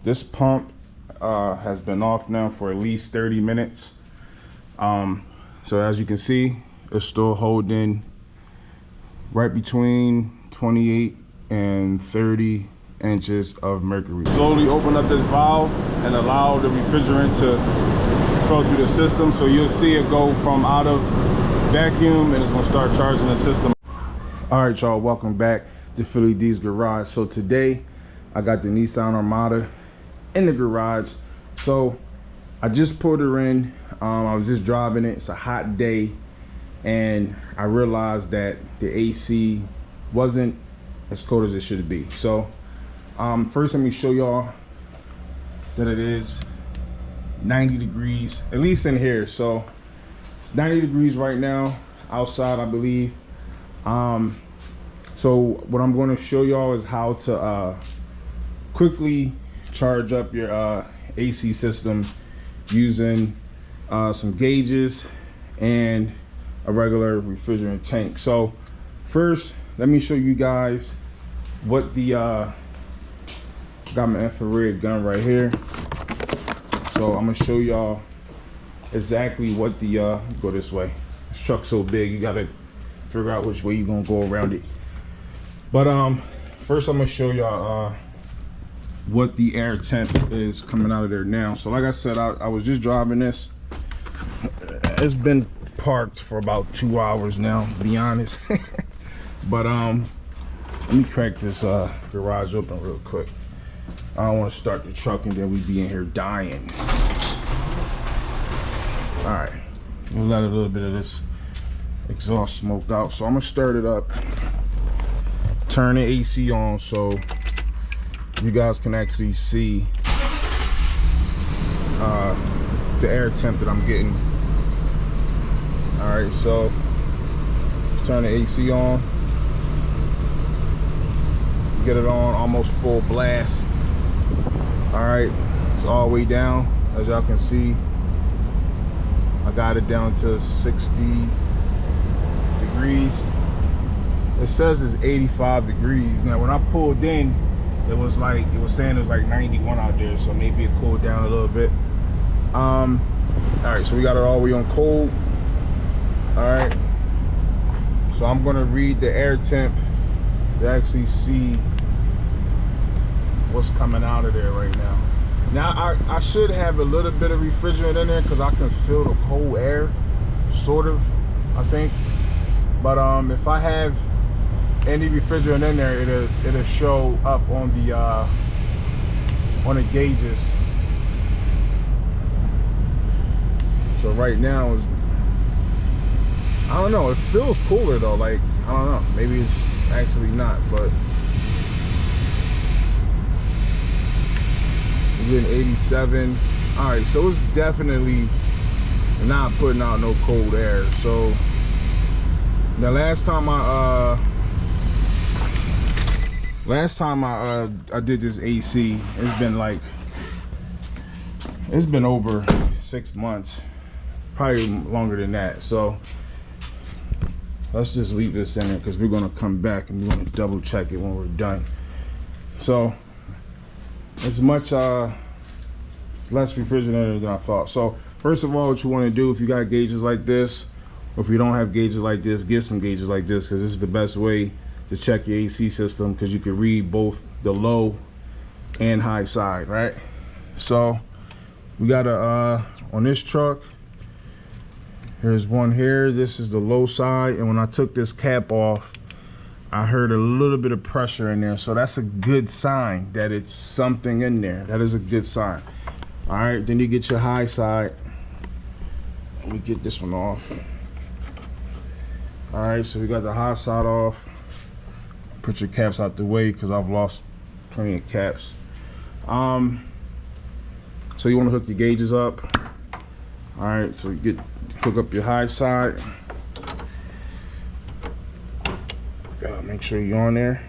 this pump has been off now for at least 30 minutes. So as you can see, it's still holding right between 28 and 30 inches of mercury. Slowly open up this valve and allow the refrigerant to flow through the system. So you'll see it go from out of vacuum and it's gonna start charging the system. All right, y'all, welcome back to Philly D's Garage. So today I got the Nissan Armada in the garage. So I just pulled her in. I was just driving it. It's a hot day and I realized that the AC wasn't as cold as it should be. So first let me show y'all that it is 90 degrees, at least in here. So it's 90 degrees right now outside, I believe. So what I'm going to show y'all is how to quickly charge up your AC system using some gauges and a regular refrigerant tank. So first, let me show you guys what the got my infrared gun right here. So I'm gonna show y'all exactly what the go this way. This truck's so big, you gotta figure out which way you're gonna go around it. But first I'm gonna show y'all what the air temp is coming out of there now. So like I said, I was just driving this. It's been parked for about 2 hours now, to be honest. But let me crack this garage open real quick. I don't want to start the truck and then we be in here dying. All right, we'll let a little bit of this exhaust smoke out. So I'm gonna start it up, turn the AC on so you guys can actually see the air temp that I'm getting. All right, so let's turn the AC on. Get it on almost full blast. All right, it's all the way down. As y'all can see, I got it down to 60 degrees. It says it's 85 degrees. Now when I pulled in, it was saying it was like 91 out there, so maybe it cooled down a little bit. All right, so we got it all the way on cold. All right, so I'm gonna read the air temp to actually see what's coming out of there right now. Now I should have a little bit of refrigerant in there because I can feel the cold air, sort of, I think. But if I have any refrigerant in there, it'll show up on the gauges. So right now is, I don't know, it feels cooler though. Like, I don't know, maybe it's actually not, but we're getting 87. All right, so it's definitely not putting out no cold air. So the last time I did this AC, it's been over 6 months, probably longer than that. So let's just leave this in there because we're gonna come back and we're gonna double check it when we're done. So it's less refrigerated than I thought. So first of all, what you want to do, if you got gauges like this, or if you don't have gauges like this, get some gauges like this, because this is the best way to check your AC system, because you can read both the low and high side, right? So we got on this truck, there's one here. This is the low side, and when I took this cap off, I heard a little bit of pressure in there. So that's a good sign that it's something in there. That is a good sign. All right, then you get your high side. Let me get this one off. All right, so we got the high side off. Put your caps out the way because I've lost plenty of caps. So you want to hook your gauges up. All right, so you hook up your high side. Make sure you're on there,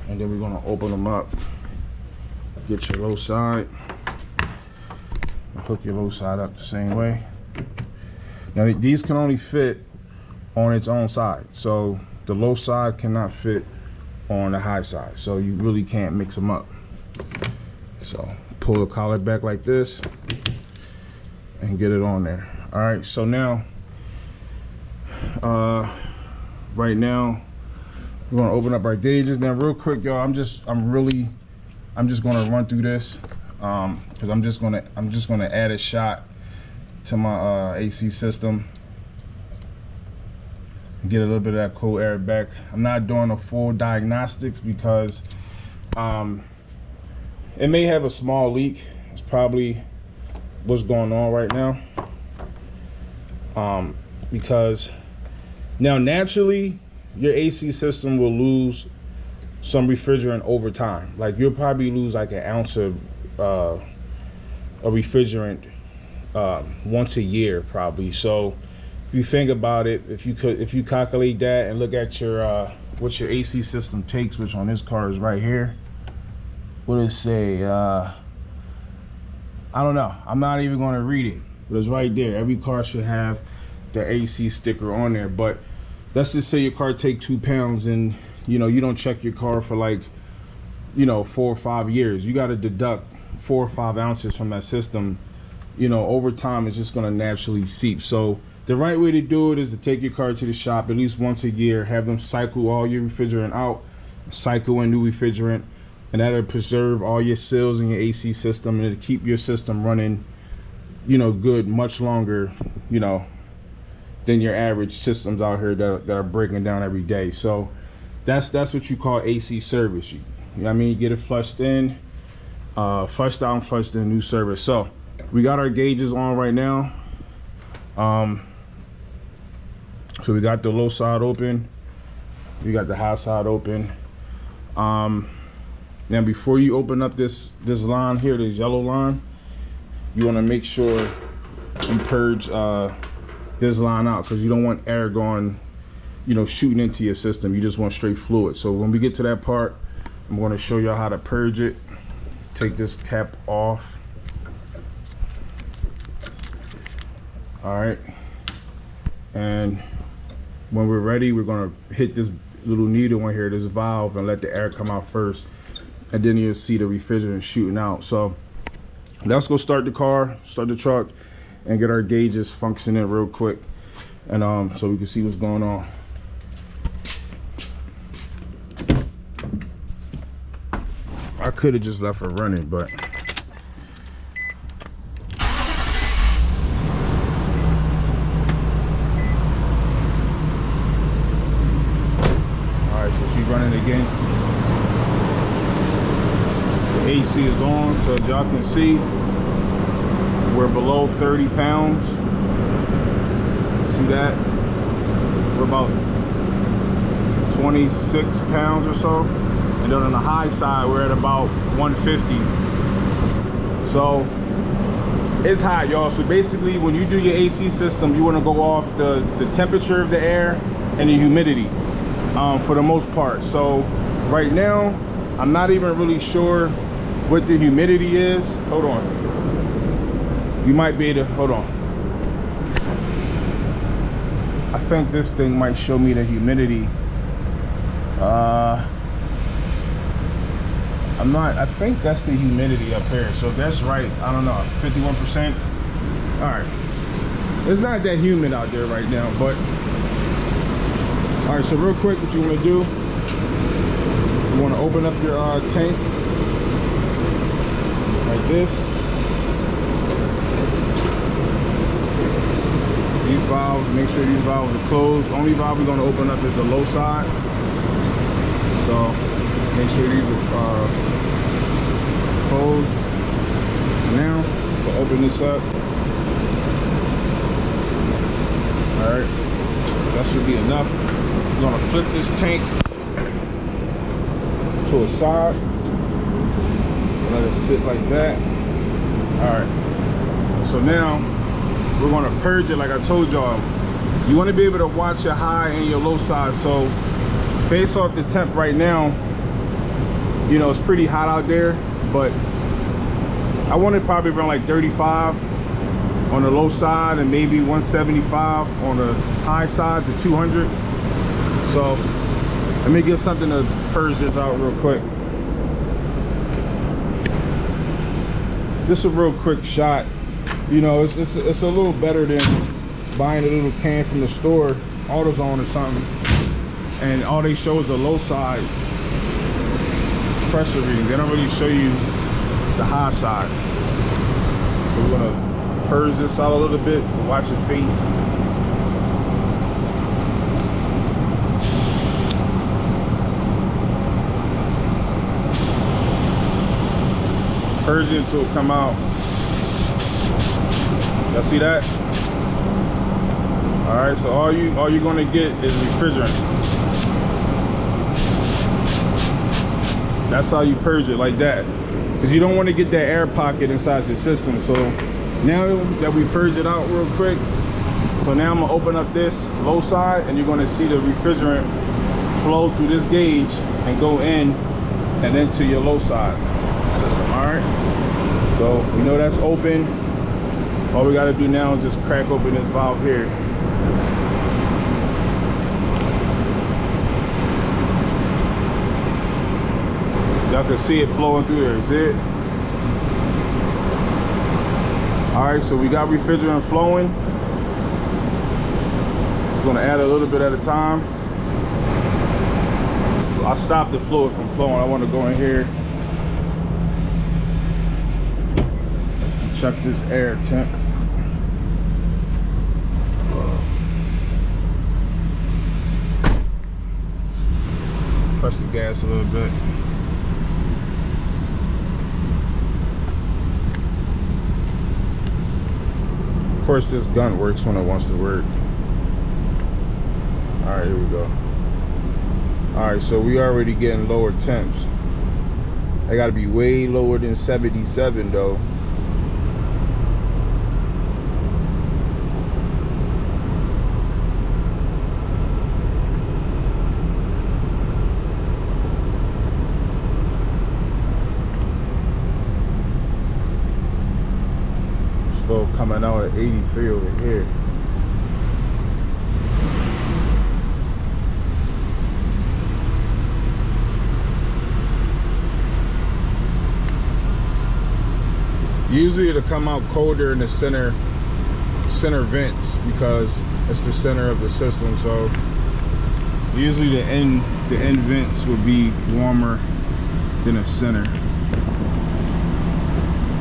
and then we're gonna open them up. Get your low side. Hook your low side up the same way. Now these can only fit on its own side, so the low side cannot fit on the high side, so you really can't mix them up. So pull the collar back like this and get it on there. All right, so now right now we're gonna open up our gauges. Now real quick, y'all, I'm just gonna run through this because I'm just gonna add a shot to my AC system, get a little bit of that cool air back. I'm not doing a full diagnostics because it may have a small leak. It's probably what's going on right now. Because now naturally your AC system will lose some refrigerant over time. Like you'll probably lose like an ounce of refrigerant once a year probably. So if you think about it, if you calculate that and look at your what your AC system takes, which on this car is right here. What does it say? I don't know. I'm not even going to read it, but it's right there. Every car should have the AC sticker on there. But let's just say your car take 2 pounds and you don't check your car for like 4 or 5 years. You got to deduct 4 or 5 ounces from that system. Over time it's just going to naturally seep. So the right way to do it is to take your car to the shop at least once a year, have them cycle all your refrigerant out, cycle in new refrigerant, and that'll preserve all your seals in your AC system, and it'll keep your system running good much longer than your average systems out here that are breaking down every day. So that's what you call AC service. You know what I mean? You get it flushed in, flushed out and flushed in, new service. So we got our gauges on right now. So we got the low side open, we got the high side open. Now before you open up this line here, this yellow line, you want to make sure you purge this line out, because you don't want air going shooting into your system. You just want straight fluid. So when we get to that part, I'm going to show you how to purge it. Take this cap off. All right, and when we're ready, we're going to hit this little needle in here, this valve, and let the air come out first, and then you'll see the refrigerant shooting out. So let's go start the car, start the truck, and get our gauges functioning real quick, and so we can see what's going on. I could have just left her running, but running again. The AC is on, so as y'all can see, we're below 30 pounds. See that? We're about 26 pounds or so. And then on the high side, we're at about 150. So it's hot, y'all. So basically, when you do your AC system, you want to go off the temperature of the air and the humidity. For the most part. So right now I'm not even really sure what the humidity is. Hold on, you might be able to hold on. I think this thing might show me the humidity. I think that's the humidity up here. So if that's right, I don't know, 51%. All right, it's not that humid out there right now, but all right, so real quick, what you want to do, you want to open up your tank like this. These valves, make sure these valves are closed. Only valve we're going to open up is the low side. So make sure these are closed. Now, so open this up. All right, that should be enough. I'm gonna flip this tank to a side, let it sit like that. All right, so now we're gonna purge it. Like I told y'all, you want to be able to watch your high and your low side. So based off the temp right now, it's pretty hot out there, but I want it probably around like 35 on the low side and maybe 175 on the high side to 200. So let me get something to purge this out real quick. this is a real quick shot. You know, it's a little better than buying a little can from the store, AutoZone or something, and all they show is the low side pressure reading. They don't really show you the high side. So we're gonna purge this out a little bit, watch your face. Purge it until it come out. Y'all see that? All right, so all you're gonna get is refrigerant. That's how you purge it, like that, because you don't want to get that air pocket inside your system. So now that we purge it out real quick, so now I'm gonna open up this low side, and you're gonna see the refrigerant flow through this gauge and go in and into your low side system. All right, so we know that's open. All we got to do now is just crack open this valve here. Y'all can see it flowing through there. See it? All right, so we got refrigerant flowing. Just gonna add a little bit at a time. I'll stop the fluid from flowing. I want to go in here, check this air temp. Press the gas a little bit. Of course, this gun works when it wants to work. All right, here we go. All right, so we already getting lower temps. They got to be way lower than 77 though. Still coming out at 83 over here. Usually it'll come out colder in the center vents because it's the center of the system. So usually the end vents would be warmer than the center.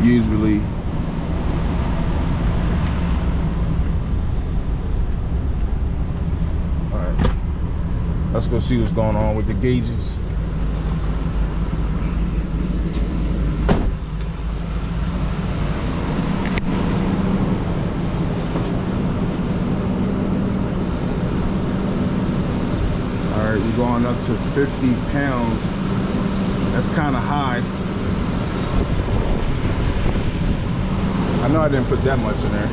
Usually. All right, let's go see what's going on with the gauges. We're going up to 50 pounds. That's kind of high. I know I didn't put that much in there.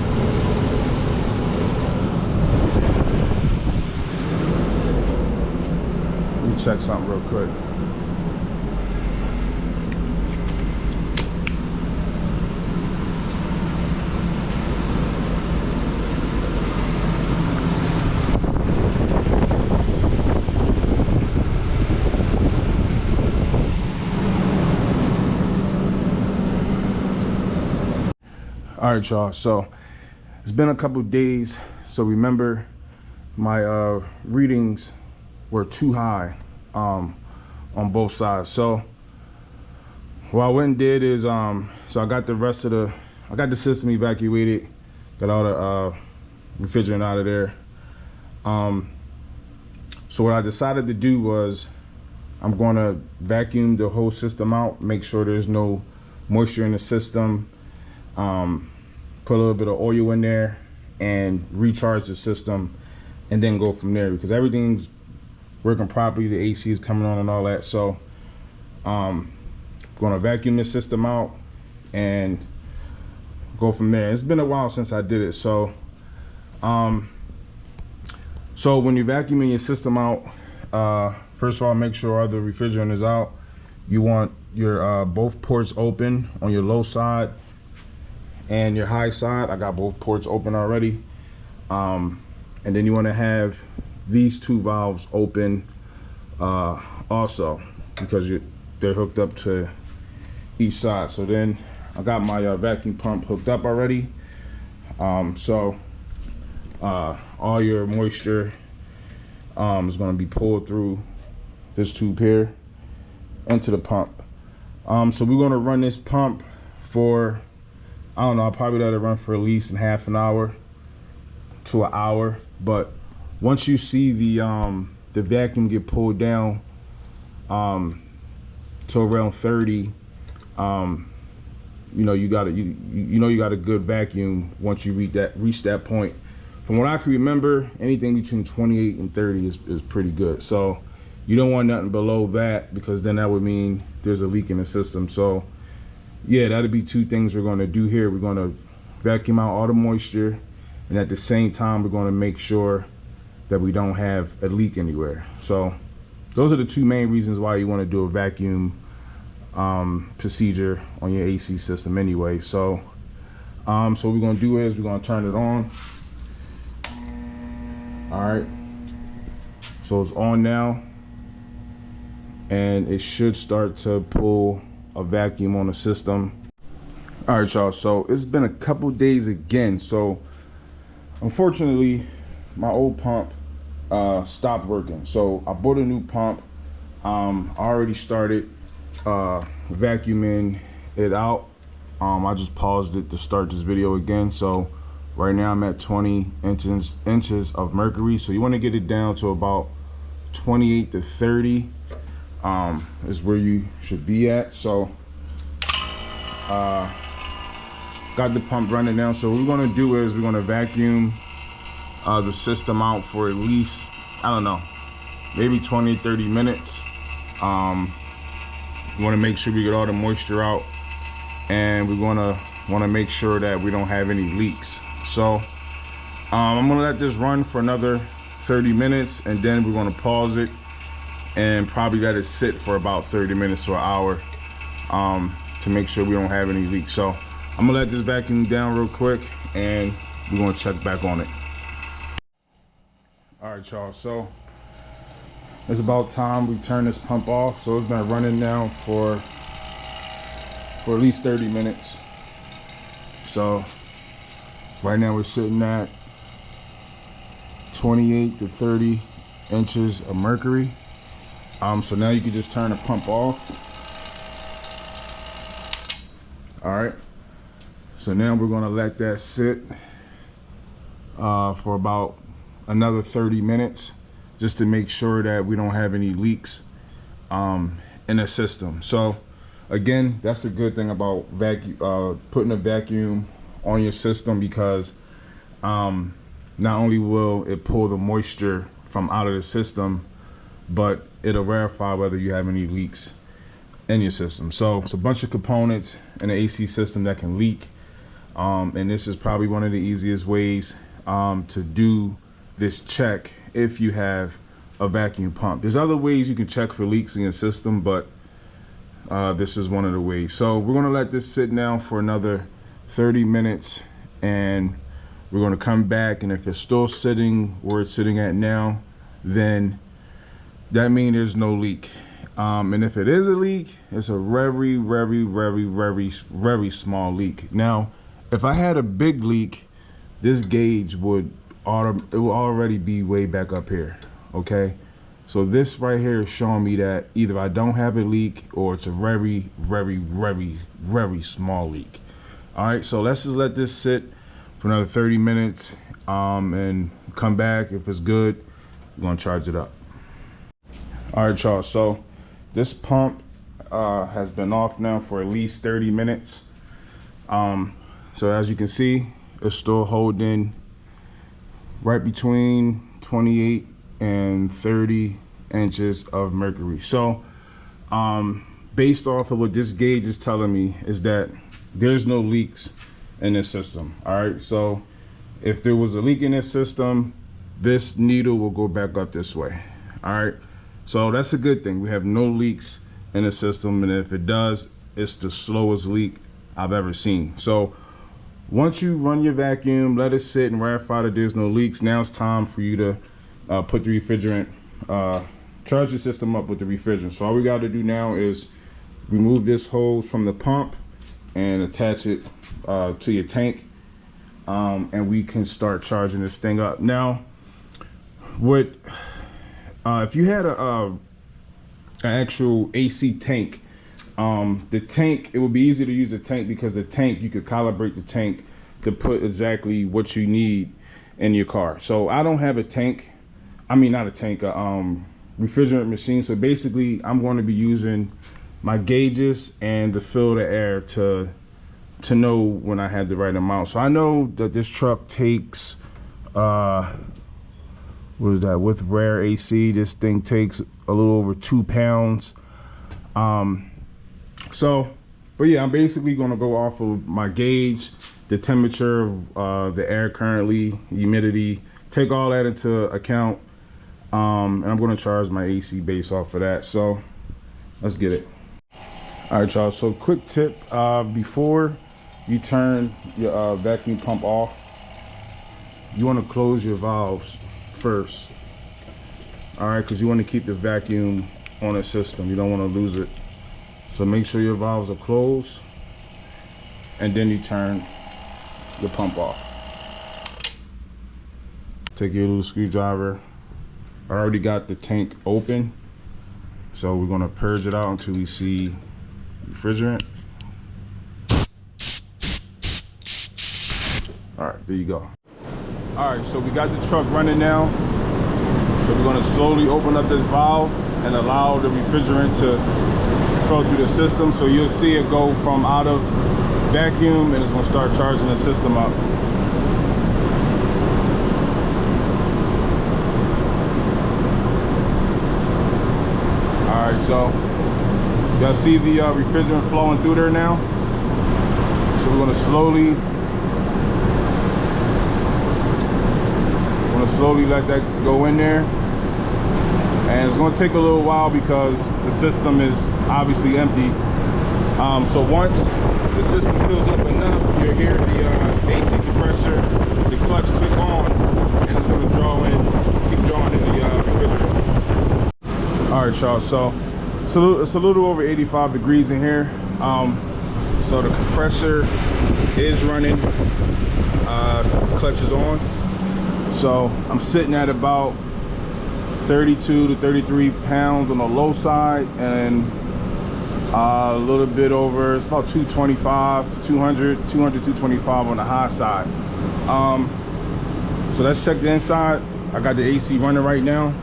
Let me check something real quick. All right, y'all, so it's been a couple days. So remember, my readings were too high on both sides. So what I went and did is so I got the system evacuated, got all the refrigerant out of there. So what I decided to do was I'm going to vacuum the whole system out, make sure there's no moisture in the system. Put a little bit of oil in there and recharge the system, and then go from there, because everything's working properly. The AC is coming on and all that. So gonna vacuum the system out and go from there. It's been a while since I did it. So so when you're vacuuming your system out, first of all, make sure all the refrigerant is out. You want your both ports open on your low side and your high side. I got both ports open already. And then you want to have these two valves open also, because they're hooked up to each side. So then I got my vacuum pump hooked up already. So all your moisture is going to be pulled through this tube here into the pump. So we're going to run this pump for, I don't know, I'll probably let it run for at least half an hour to an hour. But once you see the vacuum get pulled down to around 30, you know you got a good vacuum once you reach that point. From what I can remember, anything between 28 and 30 is pretty good. So you don't want nothing below that, because then that would mean there's a leak in the system. So yeah, that'll be two things we're going to do here. We're going to vacuum out all the moisture, and at the same time we're going to make sure that we don't have a leak anywhere. So those are the two main reasons why you want to do a vacuum procedure on your AC system anyway. So what we're going to do is we're going to turn it on. All right, so it's on now, and it should start to pull a vacuum on the system. All right, y'all, so it's been a couple days again. So unfortunately my old pump stopped working, so I bought a new pump. I already started vacuuming it out. I just paused it to start this video again. So right now I'm at 20 inches of mercury. So you want to get it down to about 28 to 30 is where you should be at. So got the pump running now. So what we're going to do is we're going to vacuum the system out for at least, I don't know, maybe 20-30 minutes. We want to make sure we get all the moisture out, and we're going to want to make sure that we don't have any leaks. So I'm going to let this run for another 30 minutes, and then we're going to pause it and probably let it sit for about 30 minutes to an hour to make sure we don't have any leaks. So I'm gonna let this vacuum down real quick, and we're gonna check back on it. All right, y'all, so it's about time we turn this pump off. So it's been running now for at least 30 minutes. So right now we're sitting at 28 to 30 inches of mercury. So now you can just turn the pump off. All right, so now we're gonna let that sit for about another 30 minutes just to make sure that we don't have any leaks in the system. So again, that's the good thing about putting a vacuum on your system, because not only will it pull the moisture from out of the system, but it'll verify whether you have any leaks in your system. So it's a bunch of components in the AC system that can leak, and this is probably one of the easiest ways to do this check if you have a vacuum pump. There's other ways you can check for leaks in your system, but this is one of the ways. So we're gonna let this sit now for another 30 minutes, and we're gonna come back, and if it's still sitting where it's sitting at now, then that means there's no leak. And if it is a leak, it's a very, very, very, very, very small leak. Now, if I had a big leak, this gauge would already be way back up here. Okay, so this right here is showing me that either I don't have a leak or it's a very, very, very, very small leak. All right, so let's just let this sit for another 30 minutes and come back. If it's good, we're gonna charge it up. All right, y'all, so this pump has been off now for at least 30 minutes. So as you can see, it's still holding right between 28 and 30 inches of mercury. So based off of what this gauge is telling me is that there's no leaks in this system. All right, so if there was a leak in this system, this needle will go back up this way. All right, so that's a good thing. We have no leaks in the system, and if it does, it's the slowest leak I've ever seen. So once you run your vacuum, let it sit and verify that there's no leaks, now it's time for you to put the refrigerant, charge the system up with the refrigerant. So all we got to do now is remove this hose from the pump and attach it to your tank, and we can start charging this thing up. Now, what if you had an actual AC tank? The tank, it would be easy to use the tank because the tank, you could calibrate the tank to put exactly what you need in your car. So I don't have a tank. I mean, not a tank, refrigerant machine. So basically I'm going to be using my gauges and the filter air to know when I have the right amount. So I know that this truck takes, what is that, with rare AC, this thing takes a little over 2 pounds. But yeah, I'm basically going to go off of my gauge, the temperature of the air currently, humidity, take all that into account, and I'm going to charge my AC based off of that. So let's get it. All right, y'all, so quick tip, before you turn your vacuum pump off, you want to close your valves first. All right, because you want to keep the vacuum on the system. You don't want to lose it. So make sure your valves are closed, and then you turn the pump off. Take your little screwdriver. I already got the tank open, so we're gonna purge it out until we see refrigerant. All right, there you go. All right, so we got the truck running now. So we're gonna slowly open up this valve and allow the refrigerant to flow through the system. So you'll see it go from out of vacuum, and it's gonna start charging the system up. All right, so y'all see the refrigerant flowing through there now. So we're gonna slowly let that go in there. And it's going to take a little while because the system is obviously empty. So once the system fills up enough, you'll hear the AC compressor, the clutch click on, and it's going to keep drawing in the refrigerator. All right, y'all. So it's a little over 85 degrees in here. So the compressor is running. Clutch is on. So I'm sitting at about 32 to 33 pounds on the low side, and a little bit over, it's about 225, 225 on the high side. So let's check the inside. I got the AC running right now.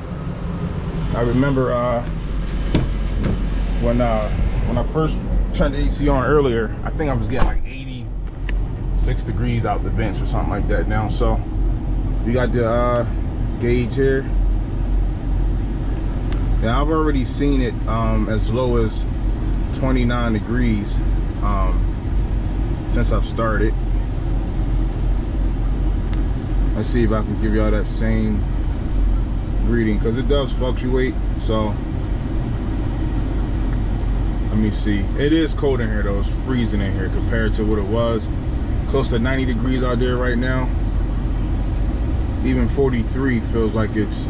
I remember when I first turned the AC on earlier, I think I was getting like 86 degrees out the vents or something like that now. So we got the gauge here. Now I've already seen it as low as 29 degrees since I've started. Let's see if I can give y'all that same reading, because it does fluctuate. So let me see. It is cold in here though. It's freezing in here compared to what it was. Close to 90 degrees out there right now. Even 43 feels like it's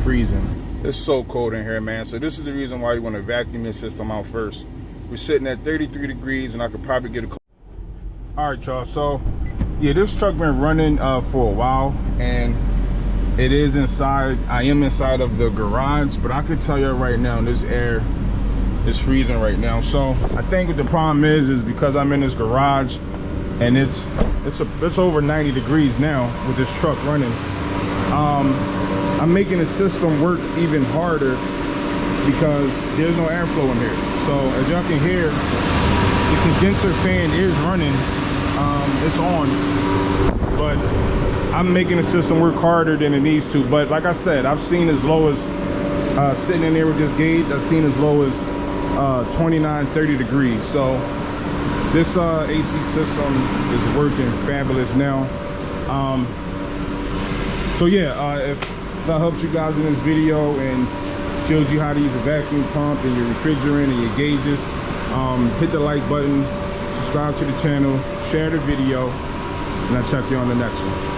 freezing. It's so cold in here, man. So this is the reason why you want to vacuum your system out first. We're sitting at 33 degrees, and I could probably get a cold. All right, y'all. So yeah, this truck been running for a while, and it is inside. I am inside of the garage, but I could tell you right now, this air is freezing right now. So I think what the problem is because I'm in this garage, and it's over 90 degrees now with this truck running. I'm making the system work even harder because there's no airflow in here. So as y'all can hear, the condenser fan is running. It's on, but I'm making the system work harder than it needs to. But like I said, I've seen as low as sitting in there with this gauge, I've seen as low as 29, 30 degrees. So this AC system is working fabulous now. So yeah, if I helped you guys in this video and showed you how to use a vacuum pump and your refrigerant and your gauges, hit the like button, subscribe to the channel, share the video, and I'll check you on the next one.